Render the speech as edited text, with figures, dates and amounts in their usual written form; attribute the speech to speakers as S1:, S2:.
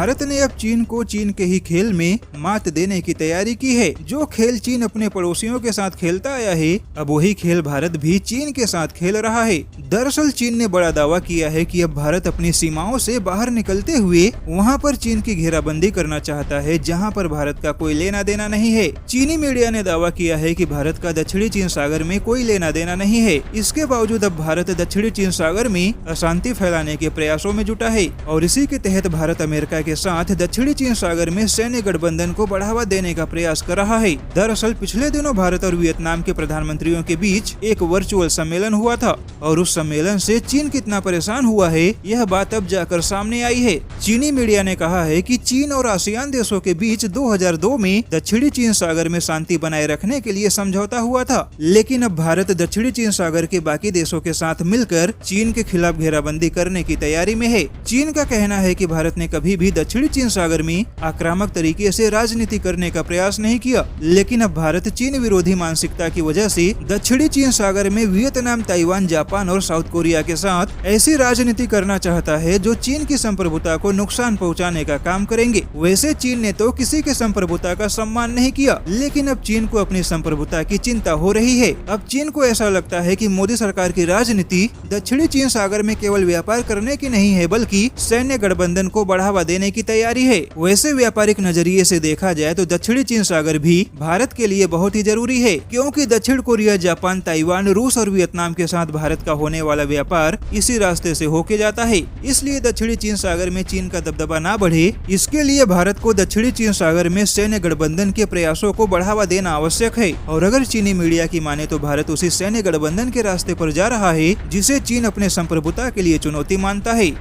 S1: भारत ने अब चीन को चीन के ही खेल में मात देने की तैयारी की है। जो खेल चीन अपने पड़ोसियों के साथ खेलता आया है, अब वही खेल भारत भी चीन के साथ खेल रहा है। दरअसल चीन ने बड़ा दावा किया है कि अब भारत अपनी सीमाओं से बाहर निकलते हुए वहां पर चीन की घेराबंदी करना चाहता है, जहां पर भारत का कोई लेना देना नहीं है। चीनी मीडिया ने दावा किया है कि भारत का दक्षिणी चीन सागर में कोई लेना देना नहीं है। इसके बावजूद अब भारत दक्षिणी चीन सागर में अशांति फैलाने के प्रयासों में जुटा है और इसी के तहत भारत अमेरिका के साथ दक्षिणी चीन सागर में सैन्य गठबंधन को बढ़ावा देने का प्रयास कर रहा है। दरअसल पिछले दिनों भारत और वियतनाम के प्रधानमंत्रियों के बीच एक वर्चुअल सम्मेलन हुआ था और उस सम्मेलन से चीन कितना परेशान हुआ है, यह बात अब जाकर सामने आई है। चीनी मीडिया ने कहा है कि चीन और आसियान देशों के बीच 2002 में दक्षिणी चीन सागर में शांति बनाए रखने के लिए समझौता हुआ था, लेकिन अब भारत दक्षिणी चीन सागर के बाकी देशों के साथ मिलकर चीन के खिलाफ घेराबंदी करने की तैयारी में है। चीन का कहना है कि भारत ने कभी भी दक्षिणी चीन सागर में आक्रामक तरीके से राजनीति करने का प्रयास नहीं किया, लेकिन अब भारत चीन विरोधी मानसिकता की वजह से दक्षिणी चीन सागर में वियतनाम, ताइवान, जापान और साउथ कोरिया के साथ ऐसी राजनीति करना चाहता है जो चीन की संप्रभुता को नुकसान पहुंचाने का काम करेंगे। वैसे चीन ने तो किसी के संप्रभुता का सम्मान नहीं किया, लेकिन अब चीन को अपनी संप्रभुता की चिंता हो रही है। अब चीन को ऐसा लगता है कि मोदी सरकार की राजनीति दक्षिणी चीन सागर में केवल व्यापार करने की नहीं है, बल्कि सैन्य गठबंधन को बढ़ावा देने की तैयारी है। वैसे व्यापारिक नजरिए से देखा जाए तो दक्षिणी चीन सागर भी भारत के लिए बहुत ही जरूरी है, क्योंकि दक्षिण कोरिया, जापान, ताइवान, रूस और वियतनाम के साथ भारत का होने वाला व्यापार इसी रास्ते से होके जाता है। इसलिए दक्षिणी चीन सागर में चीन का दबदबा ना बढ़े, इसके लिए भारत को दक्षिणी चीन सागर में सैन्य गठबंधन के प्रयासों को बढ़ावा देना आवश्यक है। और अगर चीनी मीडिया की माने तो भारत उसी सैन्य गठबंधन के रास्ते पर जा रहा है जिसे चीन अपने संप्रभुता के लिए चुनौती मानता है।